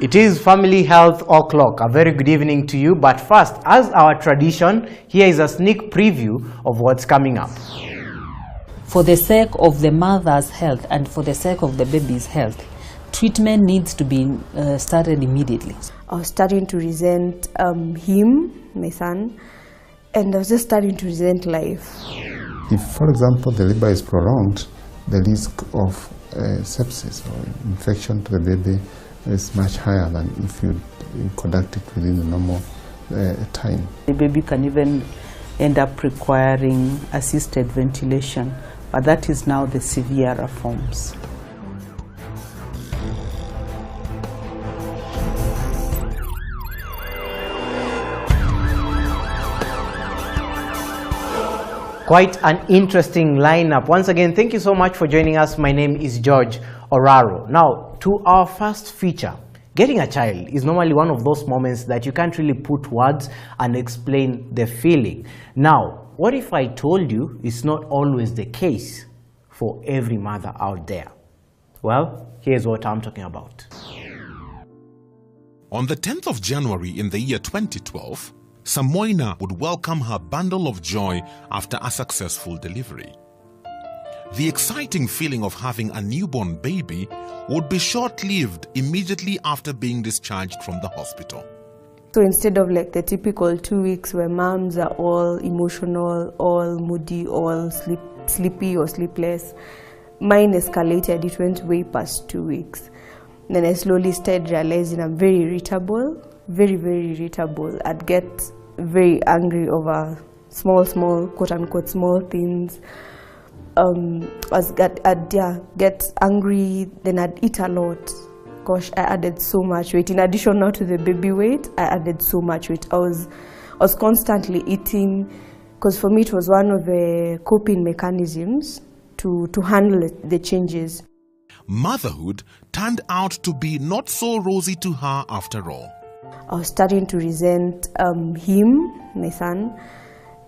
It is Family Health O'Clock. A very good evening to you. But first, as our tradition, here is a sneak preview of what's coming up. For the sake of the mother's health and for the sake of the baby's health, treatment needs to be started immediately. I was starting to resent him, my son, and I was just starting to resent life. If, for example, the labor is prolonged, the risk of sepsis or infection to the baby is much higher than if you conduct it within the normal time. The baby can even end up requiring assisted ventilation, but that is now the severer forms. Quite an interesting lineup. Once again, thank you so much for joining us. My name is George Oraro. Now, to our first feature. Getting a child is normally one of those moments that you can't really put words and explain the feeling. Now, what if I told you it's not always the case for every mother out there? Well, here's what I'm talking about. On the 10th of January in the year 2012, Samoina would welcome her bundle of joy after a successful delivery. The exciting feeling of having a newborn baby would be short-lived immediately after being discharged from the hospital. So instead of like the typical 2 weeks where moms are all emotional, all moody, all sleepy or sleepless, mine escalated. It went way past 2 weeks. Then I slowly started realizing I'm very irritable, very irritable. I'd get very angry over small, quote-unquote, small things. I'd get angry, then I'd eat a lot. Gosh, I added so much weight. In addition now to the baby weight, I added so much weight. I was constantly eating, because for me it was one of the coping mechanisms to handle the changes. Motherhood turned out to be not so rosy to her after all. I was starting to resent him, my son,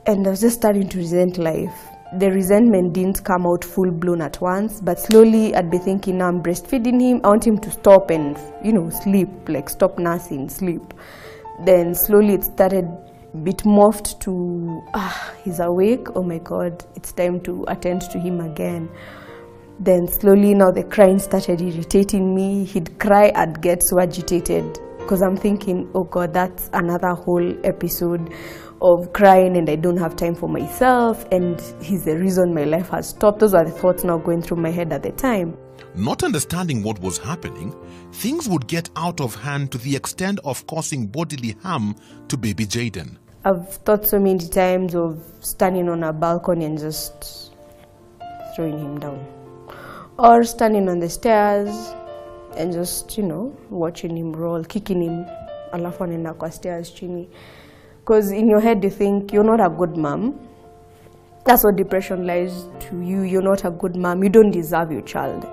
and I was just starting to resent life. The resentment didn't come out full-blown at once, but slowly I'd be thinking, now I'm breastfeeding him, I want him to stop and, sleep, like stop nursing, sleep. Then slowly it started a bit morphed to, he's awake, oh my God, it's time to attend to him again. Then slowly now the crying started irritating me. He'd cry, I'd get so agitated because I'm thinking, oh God, that's another whole episode of crying and I don't have time for myself and he's the reason my life has stopped. Those are the thoughts now going through my head at the time. Not understanding what was happening, things would get out of hand to the extent of causing bodily harm to baby Jaden. I've thought so many times of standing on a balcony and just throwing him down. Or standing on the stairs and just, watching him roll, kicking him, alafu anaenda kwa stairs chini. Because in your head you think, you're not a good mom. That's what depression lies to you. You're not a good mom. You don't deserve your child.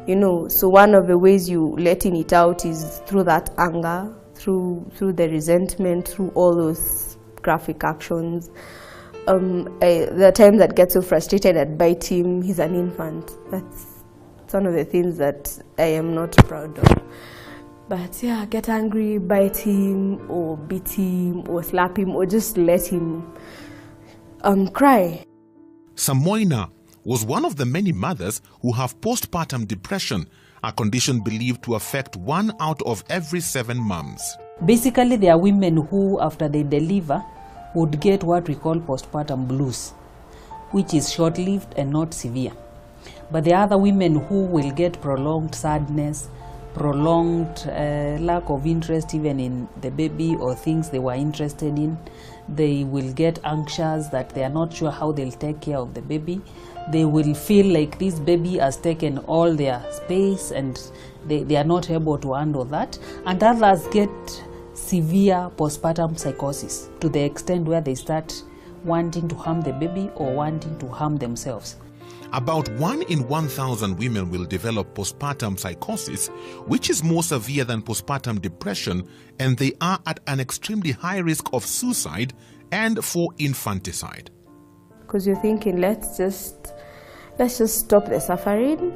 So one of the ways you letting it out is through that anger, through the resentment, through all those graphic actions. There are times that get so frustrated I'd bite him. He's an infant. That's one of the things that I am not proud of. But yeah, get angry, bite him, or beat him, or slap him, or just let him cry. Samoina was one of the many mothers who have postpartum depression, a condition believed to affect 1 out of every 7 moms. Basically, there are women who, after they deliver, would get what we call postpartum blues, which is short-lived and not severe. But there are other women who will get prolonged sadness, prolonged lack of interest even in the baby or things they were interested in. They will get anxious that they are not sure how they'll take care of the baby. They will feel like this baby has taken all their space and they are not able to handle that. And others get severe postpartum psychosis to the extent where they start wanting to harm the baby or wanting to harm themselves. About 1 in 1,000 women will develop postpartum psychosis, which is more severe than postpartum depression, and they are at an extremely high risk of suicide and for infanticide. Because you're thinking, let's just stop the suffering.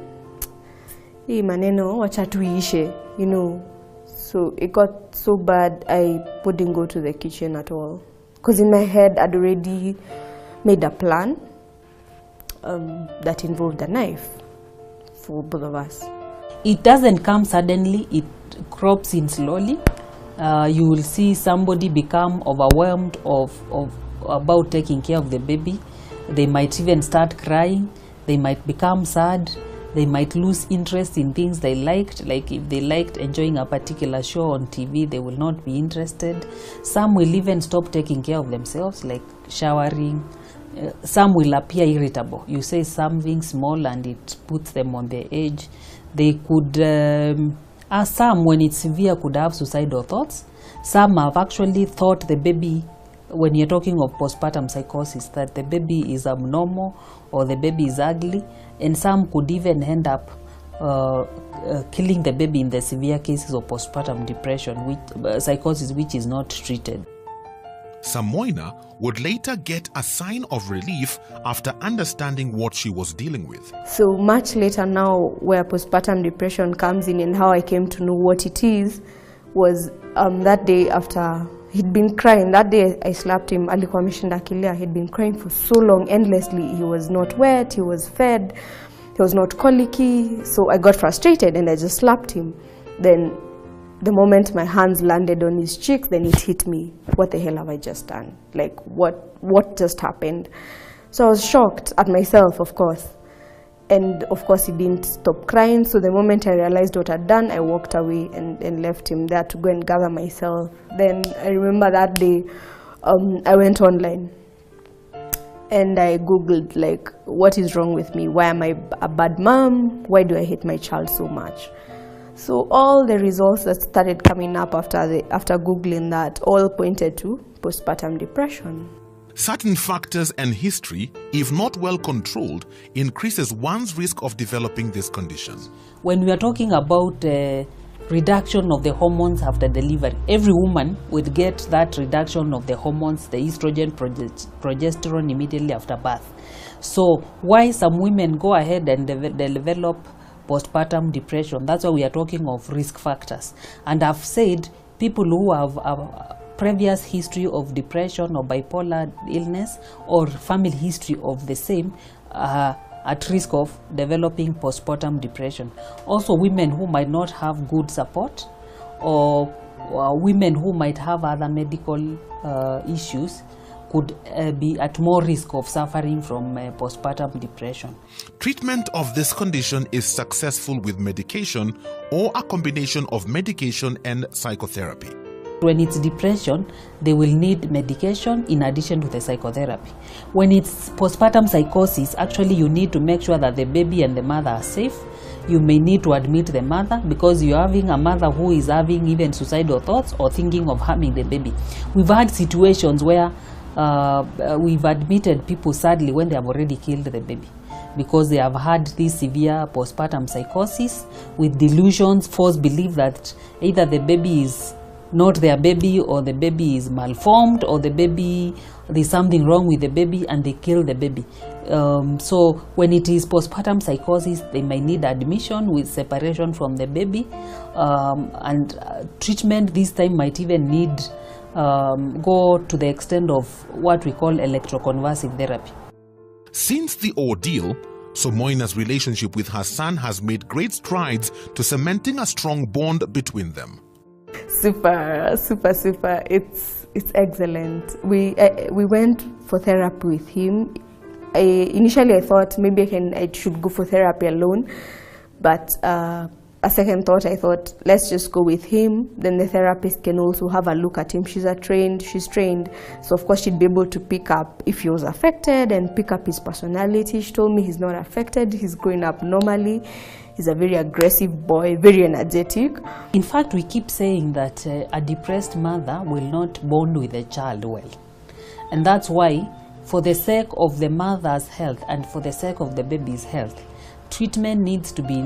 Hii maneno wacha tuishe, So it got so bad I wouldn't go to the kitchen at all. Because in my head I'd already made a plan that involved a knife for both of us. It doesn't come suddenly, it crops in slowly. You will see somebody become overwhelmed about taking care of the baby. They might even start crying, they might become sad, they might lose interest in things they liked, like if they liked enjoying a particular show on TV, they will not be interested. Some will even stop taking care of themselves, like showering. Some will appear irritable. You say something small and it puts them on the edge. They could, some when it's severe could have suicidal thoughts. Some have actually thought the baby, when you're talking of postpartum psychosis, that the baby is abnormal or the baby is ugly, and some could even end up killing the baby in the severe cases of postpartum depression, psychosis which is not treated. Samoina would later get a sign of relief after understanding what she was dealing with. So much later now, where postpartum depression comes in and how I came to know what it is, was that day after he'd been crying. That day I slapped him. Alikuwa ameshinda akilia. He'd been crying for so long, endlessly. He was not wet, he was fed, he was not colicky. So I got frustrated and I just slapped him. Then the moment my hands landed on his cheek, then it hit me. What the hell have I just done? Like, what just happened? So I was shocked at myself, of course. And of course he didn't stop crying. So the moment I realized what I'd done, I walked away and left him there to go and gather myself. Then I remember that day, I went online and I Googled, like, what is wrong with me? Why am I a bad mom? Why do I hate my child so much? So all the results that started coming up after Googling that all pointed to postpartum depression. Certain factors and history, if not well controlled, increases one's risk of developing this condition. When we are talking about reduction of the hormones after delivery, every woman would get that reduction of the hormones, the estrogen, progesterone immediately after birth. So why some women go ahead and develop postpartum depression? That's why we are talking of risk factors. And I've said people who have a previous history of depression or bipolar illness or family history of the same at risk of developing postpartum depression. Also women who might not have good support, or women who might have other medical issues could be at more risk of suffering from postpartum depression. Treatment of this condition is successful with medication or a combination of medication and psychotherapy. When it's depression, they will need medication in addition to the psychotherapy. When it's postpartum psychosis, actually you need to make sure that the baby and the mother are safe. You may need to admit the mother because you're having a mother who is having even suicidal thoughts or thinking of harming the baby. We've had situations where we've admitted people sadly when they have already killed the baby because they have had this severe postpartum psychosis with delusions, false belief that either the baby is not their baby or the baby is malformed or there's something wrong with the baby and they kill the baby. So when it is postpartum psychosis, they may need admission with separation from the baby, and treatment this time might even need go to the extent of what we call electroconvulsive therapy. Since the ordeal, Samoina's relationship with her son has made great strides to cementing a strong bond between them. Super. It's excellent. We went for therapy with him. Initially I thought maybe I should go for therapy alone, but a second thought, I thought, let's just go with him. Then the therapist can also have a look at him. She's trained, so of course she'd be able to pick up if he was affected and pick up his personality. She told me he's not affected, he's growing up normally. He's a very aggressive boy, very energetic. In fact, we keep saying that a depressed mother will not bond with a child well. And that's why, for the sake of the mother's health and for the sake of the baby's health, treatment needs to be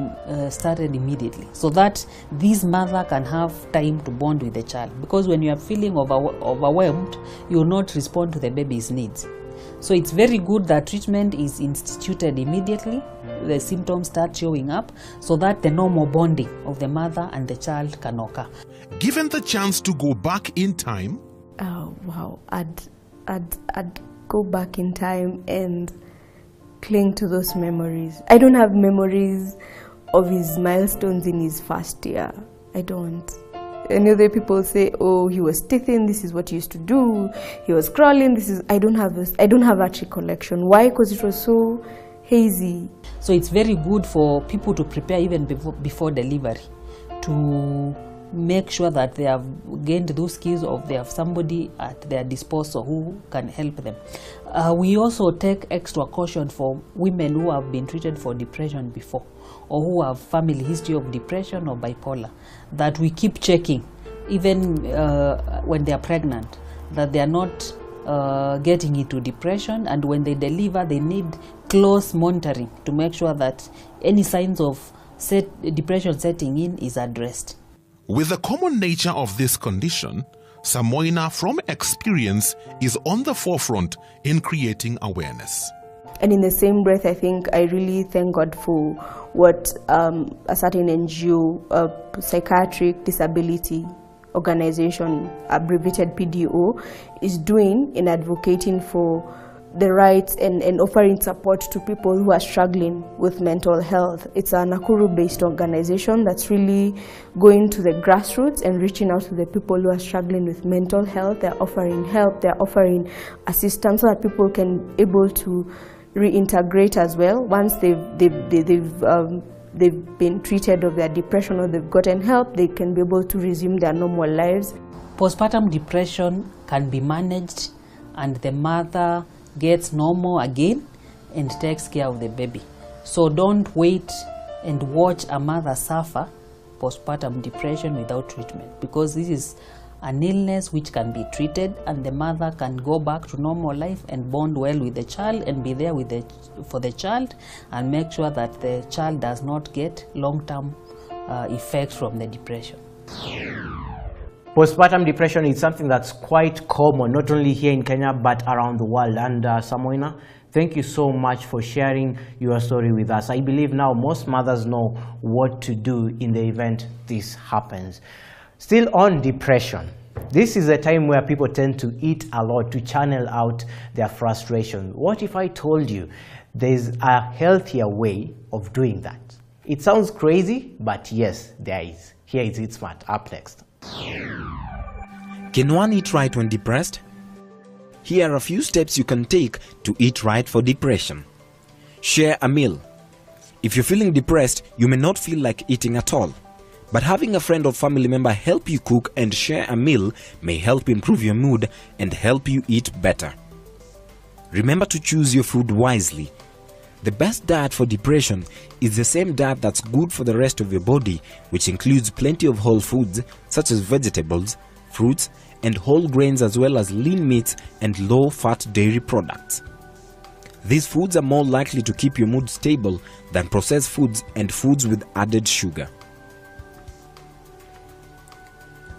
started immediately so that this mother can have time to bond with the child. Because when you are feeling overwhelmed, you will not respond to the baby's needs. So it's very good that treatment is instituted immediately the symptoms start showing up, so that the normal bonding of the mother and the child can occur. Given the chance to go back in time, Oh wow! I'd go back in time and cling to those memories. I don't have memories of his milestones in his first year. I don't. And other people say, "Oh, he was teething. This is what he used to do. He was crawling. This is." I don't have this. I don't have that recollection. Why? Because it was so hazy. So it's very good for people to prepare even before delivery, to make sure that they have gained those skills, or they have somebody at their disposal who can help them. We also take extra caution for women who have been treated for depression before, or who have family history of depression or bipolar, that we keep checking even when they are pregnant, that they are not getting into depression, and when they deliver they need close monitoring to make sure that any signs of depression setting in is addressed. with the common nature of this condition, Samoina from experience is on the forefront in creating awareness. And in the same breath, I think I really thank God for what a certain NGO, Psychiatric Disability Organization, abbreviated PDO, is doing in advocating for the rights and offering support to people who are struggling with mental health. It's a Nakuru-based organization that's really going to the grassroots and reaching out to the people who are struggling with mental health. They're offering help, they're offering assistance so that people can able to reintegrate as well. Once they've been treated of their depression or they've gotten help, they can be able to resume their normal lives. Postpartum depression can be managed, and the mother gets normal again and takes care of the baby. So don't wait and watch a mother suffer postpartum depression without treatment, because this is an illness which can be treated, and the mother can go back to normal life and bond well with the child and be there with for the child, and make sure that the child does not get long-term effects from the depression. Postpartum depression is something that's quite common, not only here in Kenya, but around the world. And Samoina, thank you so much for sharing your story with us. I believe now most mothers know what to do in the event this happens. Still on depression, this is a time where people tend to eat a lot to channel out their frustration. What if I told you there's a healthier way of doing that? It sounds crazy, but yes, there is. Here is Eat Smart, up next. Can one eat right when depressed? Here are a few steps you can take to eat right for depression. Share a meal. If you're feeling depressed, you may not feel like eating at all. But having a friend or family member help you cook and share a meal may help improve your mood and help you eat better. Remember to choose your food wisely. The best diet for depression is the same diet that's good for the rest of your body, which includes plenty of whole foods such as vegetables, fruits, and whole grains, as well as lean meats and low-fat dairy products. These foods are more likely to keep your mood stable than processed foods and foods with added sugar.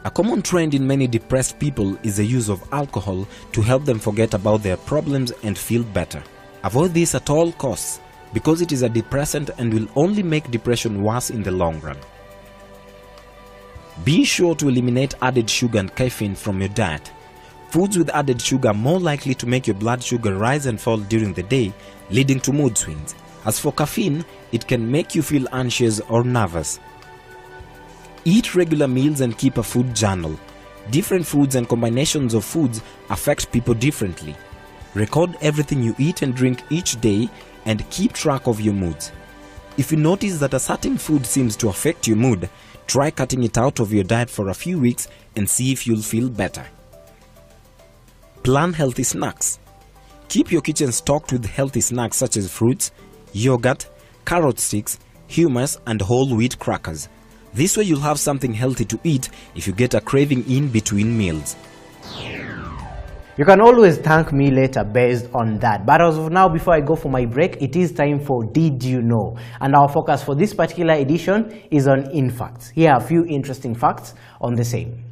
A common trend in many depressed people is the use of alcohol to help them forget about their problems and feel better. Avoid this at all costs, because it is a depressant and will only make depression worse in the long run. Be sure to eliminate added sugar and caffeine from your diet. Foods with added sugar are more likely to make your blood sugar rise and fall during the day, leading to mood swings. As for caffeine, it can make you feel anxious or nervous. Eat regular meals and keep a food journal. Different foods and combinations of foods affect people differently. Record everything you eat and drink each day and keep track of your moods. If you notice that a certain food seems to affect your mood, try cutting it out of your diet for a few weeks and see if you'll feel better. Plan healthy snacks. Keep your kitchen stocked with healthy snacks such as fruits, yogurt, carrot sticks, hummus, and whole wheat crackers. This way you'll have something healthy to eat if you get a craving in between meals. You can always thank me later based on that. But as of now, before I go for my break, it is time for Did You Know? And our focus for this particular edition is on infacts. Here are a few interesting facts on the same.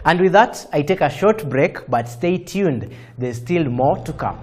And with that, I take a short break, but stay tuned. There's still more to come.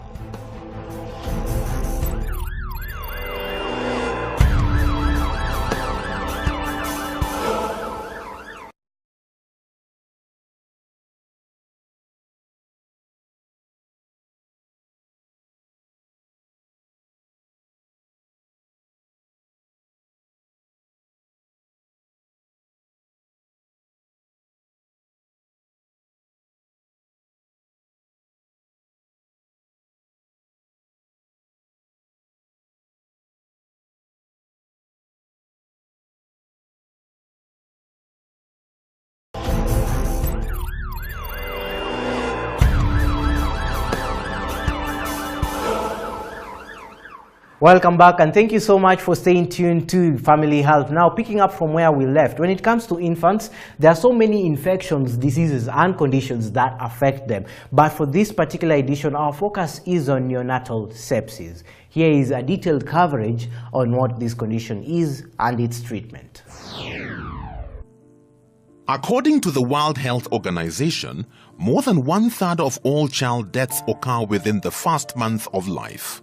Welcome back, and thank you so much for staying tuned to Family Health. Now, picking up from where we left, when it comes to infants, there are so many infections, diseases and conditions that affect them. But for this particular edition, our focus is on neonatal sepsis. Here is a detailed coverage on what this condition is and its treatment. According to the World Health Organization, more than 1/3 of all child deaths occur within the first month of life.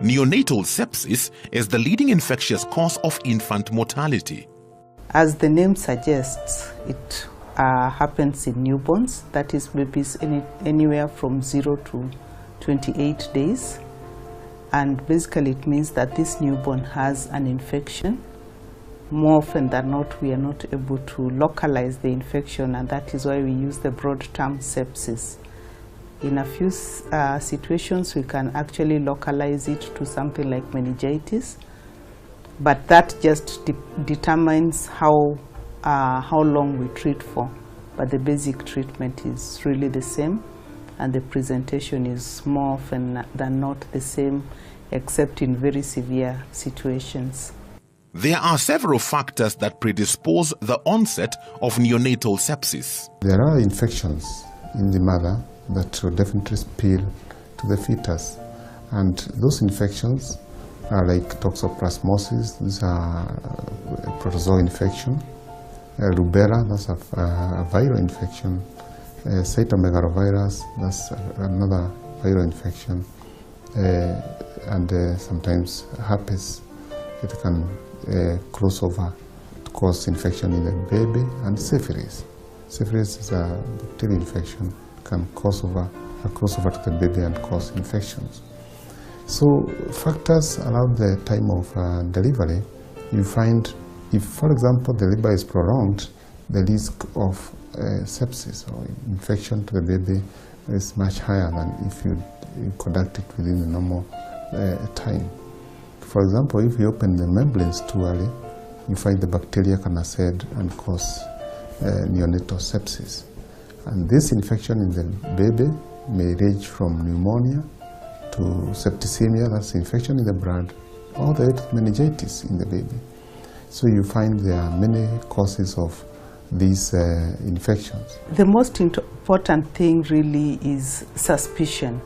Neonatal sepsis is the leading infectious cause of infant mortality. As the name suggests, it happens in newborns, that is babies anywhere from 0 to 28 days. And basically it means that this newborn has an infection. More often than not, we are not able to localize the infection, and that is why we use the broad term sepsis. In a few situations, we can actually localize it to something like meningitis, but that just determines how long we treat for. But the basic treatment is really the same, and the presentation is more often than not the same, except in very severe situations. There are several factors that predispose the onset of neonatal sepsis. There are infections in the mother that will definitely spill to the fetus, and those infections are like toxoplasmosis, these are a protozoa infection, rubella, that's a viral infection, cytomegalovirus, that's another viral infection, and sometimes herpes. It can cross over to cause infection in the baby, and syphilis. Syphilis is a bacterial infection, can cross over to the baby and cause infections. So factors around the time of delivery, you find if, for example, the labor is prolonged, the risk of sepsis or infection to the baby is much higher than if you conduct it within the normal time. For example, if you open the membranes too early, you find the bacteria can accede and cause neonatal sepsis. And this infection in the baby may range from pneumonia to septicemia, that's infection in the blood, all the way to meningitis in the baby. So you find there are many causes of these infections. The most important thing really is suspicion.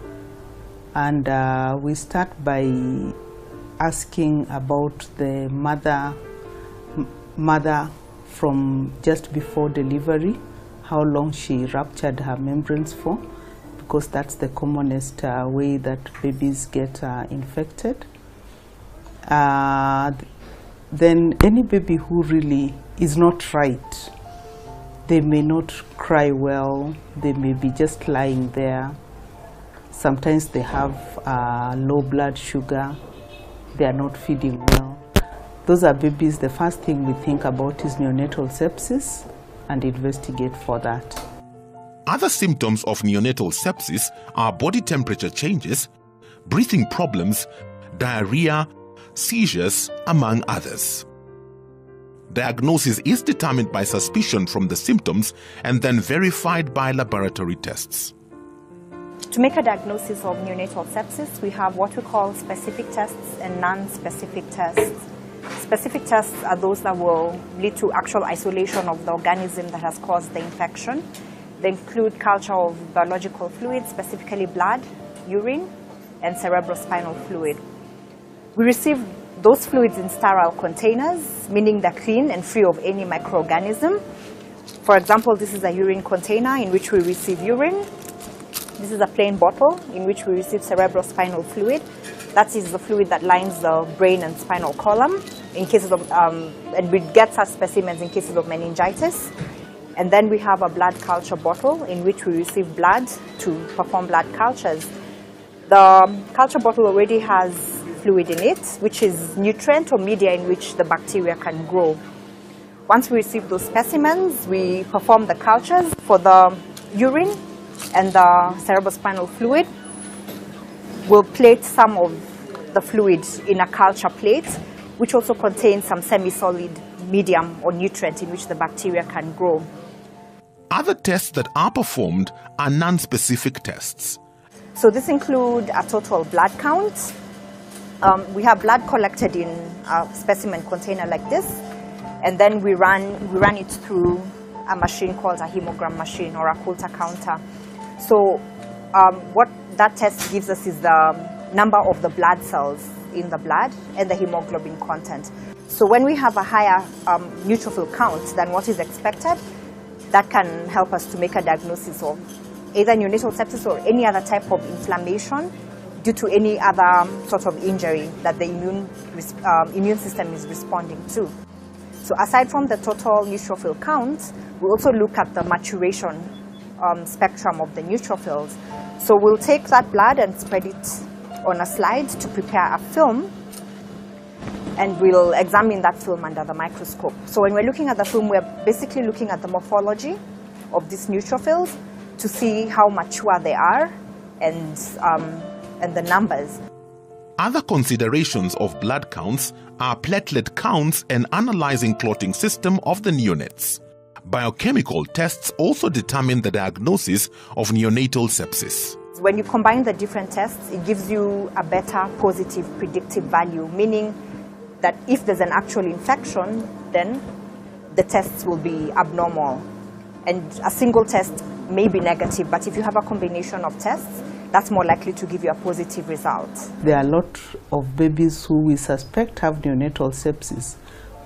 And we start by asking about the mother from just before delivery, how long she ruptured her membranes for, because that's the commonest way that babies get infected. Then any baby who really is not right, they may not cry well, they may be just lying there. Sometimes they have low blood sugar, they are not feeding well. Those are babies, the first thing we think about is neonatal sepsis and investigate for that. Other symptoms of neonatal sepsis are body temperature changes, breathing problems, diarrhea, seizures, among others. Diagnosis is determined by suspicion from the symptoms and then verified by laboratory tests. To make a diagnosis of neonatal sepsis, we have what we call specific tests and non-specific tests. Specific tests are those that will lead to actual isolation of the organism that has caused the infection. They include culture of biological fluids, specifically blood, urine, and cerebrospinal fluid. We receive those fluids in sterile containers, meaning they're clean and free of any microorganism. For example, this is a urine container in which we receive urine. This is a plain bottle in which we receive cerebrospinal fluid. That is the fluid that lines the brain and spinal column in cases of, and we get such specimens in cases of meningitis. And then we have a blood culture bottle in which we receive blood to perform blood cultures. The culture bottle already has fluid in it, which is nutrient or media in which the bacteria can grow. Once we receive those specimens, we perform the cultures for the urine and the cerebrospinal fluid. We'll plate some of the fluid in a culture plate, which also contains some semi-solid medium or nutrient in which the bacteria can grow. Other tests that are performed are non-specific tests. So this includes a total blood count. We have blood collected in a specimen container like this, and then we run it through a machine called a hemogram machine or a Coulter counter. So what that test gives us is the number of the blood cells in the blood and the hemoglobin content. So when we have a higher neutrophil count than what is expected, that can help us to make a diagnosis of either neonatal sepsis or any other type of inflammation due to any other sort of injury that the immune system is responding to. So aside from the total neutrophil count, we also look at the maturation spectrum of the neutrophils. So we'll take that blood and spread it on a slide to prepare a film, and we'll examine that film under the microscope. So when we're looking at the film, we're basically looking at the morphology of these neutrophils to see how mature they are and the numbers. Other considerations of blood counts are platelet counts and analyzing clotting system of the neonates. Biochemical tests also determine the diagnosis of neonatal sepsis. When you combine the different tests, it gives you a better positive predictive value, meaning that if there's an actual infection, then the tests will be abnormal. And a single test may be negative, but if you have a combination of tests, that's more likely to give you a positive result. There are a lot of babies who we suspect have neonatal sepsis,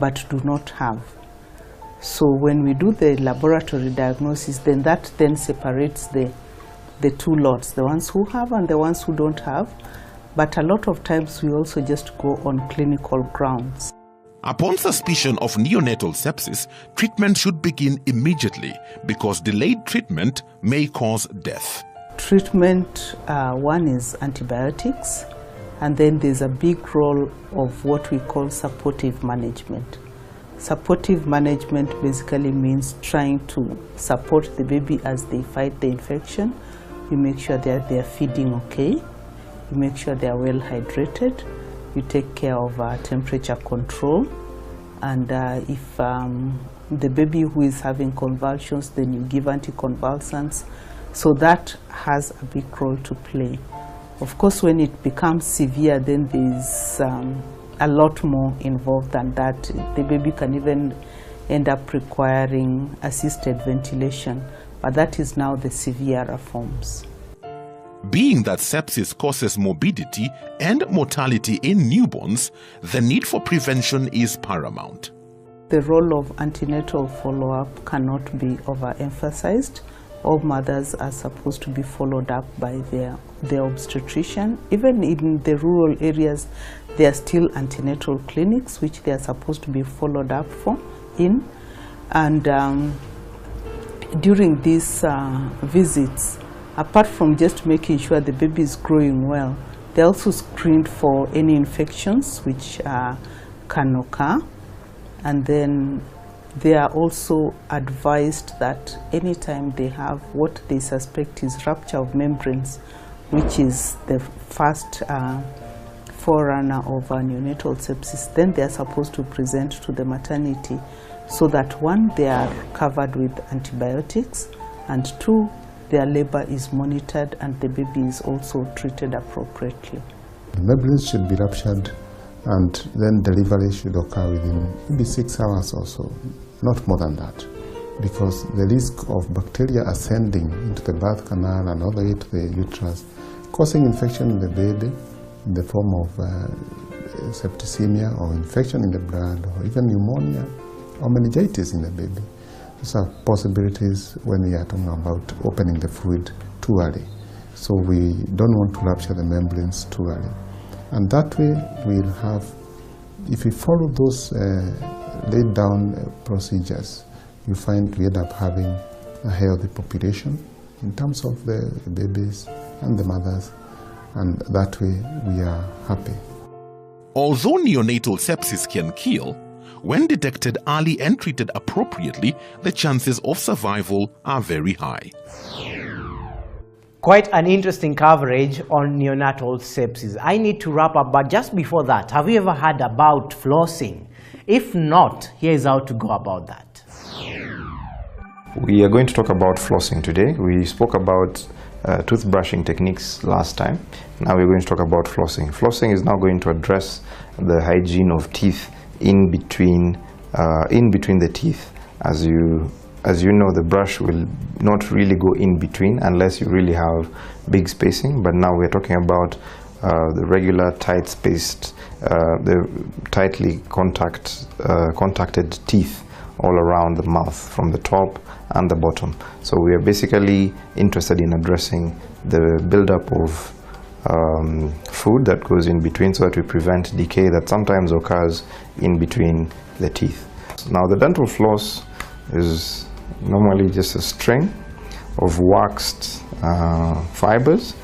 but do not have. So when we do the laboratory diagnosis, then that then separates the two lots, the ones who have and the ones who don't have. But a lot of times we also just go on clinical grounds. Upon suspicion of neonatal sepsis, treatment should begin immediately because delayed treatment may cause death. Treatment, one is antibiotics, and then there's a big role of what we call supportive management. Supportive management basically means trying to support the baby as they fight the infection. You make sure that they are feeding okay. You make sure they are well hydrated. You take care of temperature control. And if the baby who is having convulsions, then you give anticonvulsants. So that has a big role to play. Of course, when it becomes severe, then there's a lot more involved than that. The baby can even end up requiring assisted ventilation, but that is now the severer forms. Being that sepsis causes morbidity and mortality in newborns, the need for prevention is paramount. The role of antenatal follow-up cannot be overemphasized. All mothers are supposed to be followed up by their obstetrician. Even in the rural areas, there are still antenatal clinics which they are supposed to be followed up in. And during these visits, apart from just making sure the baby is growing well, they're also screened for any infections which can occur. And then they are also advised that anytime they have what they suspect is rupture of membranes, which is the first forerunner of neonatal sepsis, then they are supposed to present to the maternity so that one, they are covered with antibiotics, and two, their labor is monitored and the baby is also treated appropriately. The membranes should be ruptured, and then delivery should occur within maybe 6 hours or so, not more than that, because the risk of bacteria ascending into the birth canal and all the way to the uterus, causing infection in the baby in the form of septicemia or infection in the blood or even pneumonia or meningitis in the baby. These are possibilities when we are talking about opening the fluid too early. So we don't want to rupture the membranes too early. And that way we'll have, if we follow those laid down procedures, you find we end up having a healthy population in terms of the babies and the mothers, and that way we are happy. Although neonatal sepsis can kill, when detected early and treated appropriately, the chances of survival are very high. Quite an interesting coverage on neonatal sepsis. I need to wrap up, but just before that, have you ever heard about flossing? If not, here is how to go about that. We are going to talk about flossing today. We spoke about toothbrushing techniques last time. Now we're going to talk about flossing. Flossing is now going to address the hygiene of teeth in between the teeth. As you know, the brush will not really go in between unless you really have big spacing. But now we're talking about the regular tight spaced, the tightly contacted teeth all around the mouth, from the top and the bottom. So we are basically interested in addressing the buildup of food that goes in between, so that we prevent decay that sometimes occurs in between the teeth. Now the dental floss is normally just a string of waxed fibers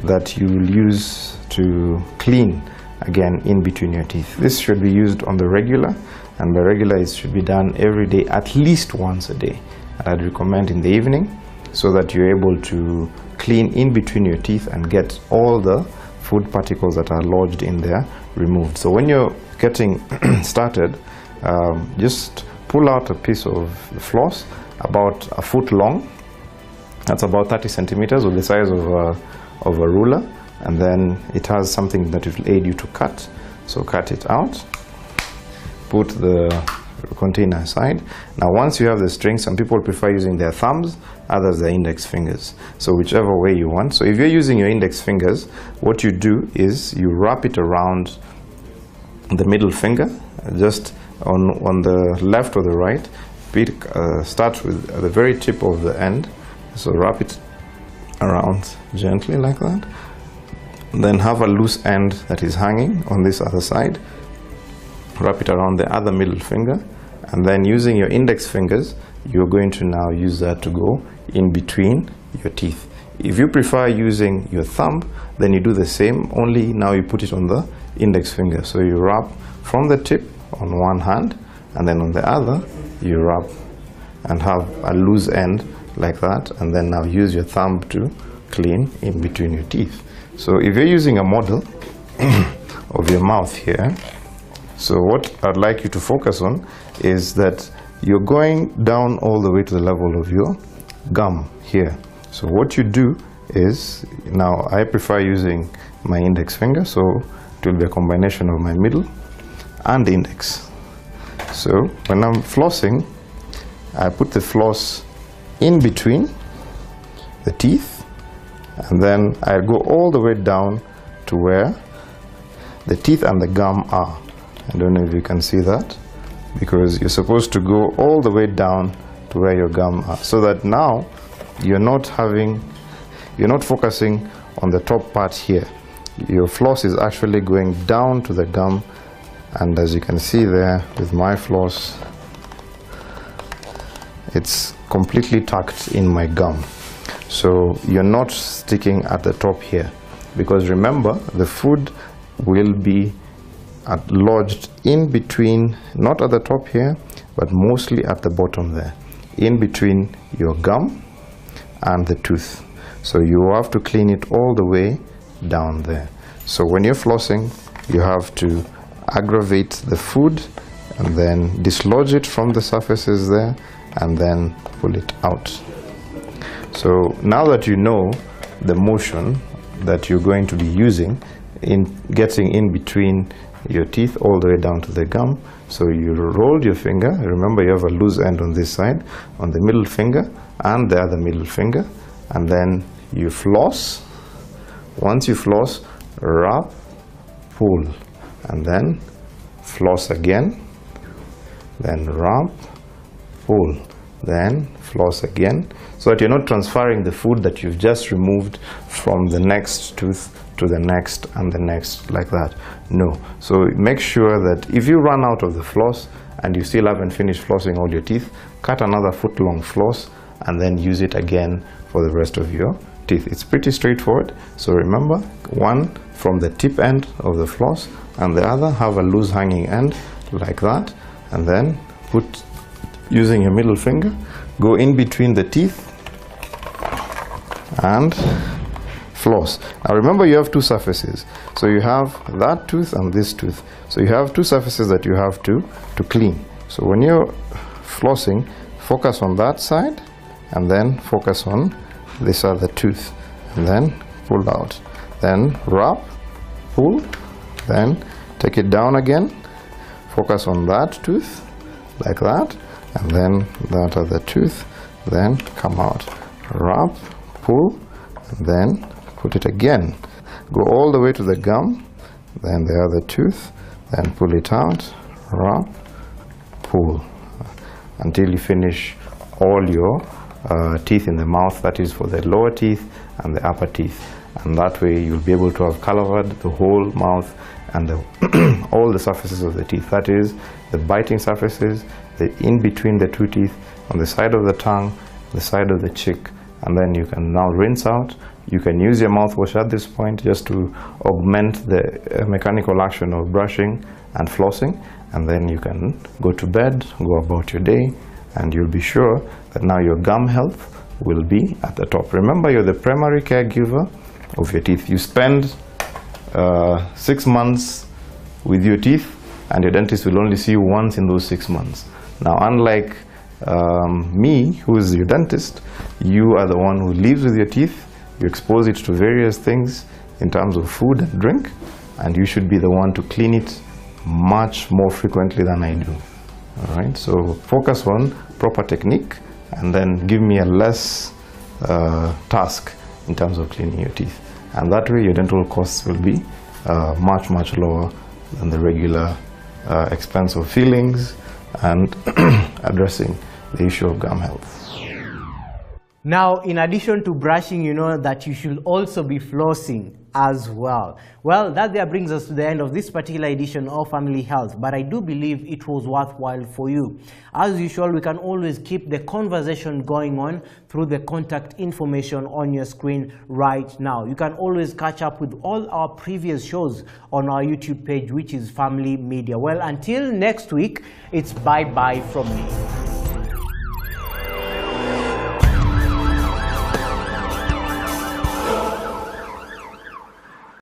that you will use to clean again in between your teeth. This should be used on the regular, and by regular it should be done every day, at least once a day. And I'd recommend in the evening, so that you're able to clean in between your teeth and get all the food particles that are lodged in there removed. So when you're getting started, just pull out a piece of floss about a foot long. That's about 30 centimeters, or the size of a ruler, and then it has something that will aid you to cut. So cut it out, put the container aside. Now once you have the string, some people prefer using their thumbs, others their index fingers, so whichever way you want. So if you're using your index fingers, what you do is you wrap it around the middle finger, just on the left or the right. Start with the very tip of the end, so wrap it around gently like that. Then have a loose end that is hanging on this other side. Wrap it around the other middle finger, and then using your index fingers, you're going to now use that to go in between your teeth. If you prefer using your thumb, then you do the same, only now you put it on the index finger. So you wrap from the tip on one hand, and then on the other you wrap and have a loose end like that, and then now use your thumb to clean in between your teeth. So if you're using a model of your mouth here, so what I'd like you to focus on is that you're going down all the way to the level of your gum here. So what you do is, now I prefer using my index finger, so it will be a combination of my middle and index. So when I'm flossing, I put the floss in between the teeth, and then I go all the way down to where the teeth and the gum are. I don't know if you can see that, because you're supposed to go all the way down to where your gum are, so that now you're not focusing on the top part here. Your floss is actually going down to the gum, and as you can see there with my floss, it's completely tucked in my gum. So you're not sticking at the top here, because remember, the food will be lodged in between, not at the top here, but mostly at the bottom there, in between your gum and the tooth. So you have to clean it all the way down there. So when you're flossing, you have to aggravate the food and then dislodge it from the surfaces there, and then pull it out. So now that you know the motion that you're going to be using in getting in between your teeth all the way down to the gum, so you roll your finger. Remember, you have a loose end on this side, on the middle finger and the other middle finger, and then you floss. Once you floss, rub, pull, and then floss again, then rub, pull. then floss again, so that you're not transferring the food that you've just removed from the next tooth to the next and the next, like that. No. So make sure that if you run out of the floss and you still haven't finished flossing all your teeth, cut another foot-long floss and then use it again for the rest of your teeth. It's pretty straightforward. So remember, one from the tip end of the floss and the other have a loose hanging end like that, and then put, using your middle finger, go in between the teeth and floss. Now remember, you have two surfaces, so you have that tooth and this tooth, so you have two surfaces that you have to clean. So when you're flossing, focus on that side and then focus on this other tooth, and then pull out, then wrap, pull, then take it down again, focus on that tooth like that, and then that other tooth, then come out, wrap, pull, and then put it again, go all the way to the gum, then the other tooth, then pull it out, wrap, pull, until you finish all your teeth in the mouth, that is for the lower teeth and the upper teeth. And that way you'll be able to have covered the whole mouth and all the surfaces of the teeth, that is the biting surfaces, the in between the two teeth, on the side of the tongue, the side of the cheek. And then you can now rinse out. You can use your mouthwash at this point just to augment the mechanical action of brushing and flossing, and then you can go to bed, go about your day, and you'll be sure that now your gum health will be at the top. Remember, you're the primary caregiver of your teeth. You spend 6 months with your teeth, and your dentist will only see you once in those 6 months. Now, unlike me, who is your dentist, you are the one who lives with your teeth. You expose it to various things in terms of food and drink, and you should be the one to clean it much more frequently than I do. All right, so focus on proper technique, and then give me a less task in terms of cleaning your teeth, and that way your dental costs will be much lower than the regular expense of fillings and addressing the issue of gum health. Now, in addition to brushing, you know that you should also be flossing as well. Well, that there brings us to the end of this particular edition of Family Health, but I do believe it was worthwhile for you. As usual, we can always keep the conversation going on through the contact information on your screen right now. You can always catch up with all our previous shows on our YouTube page, which is Family Media. Well, until next week, it's bye-bye from me.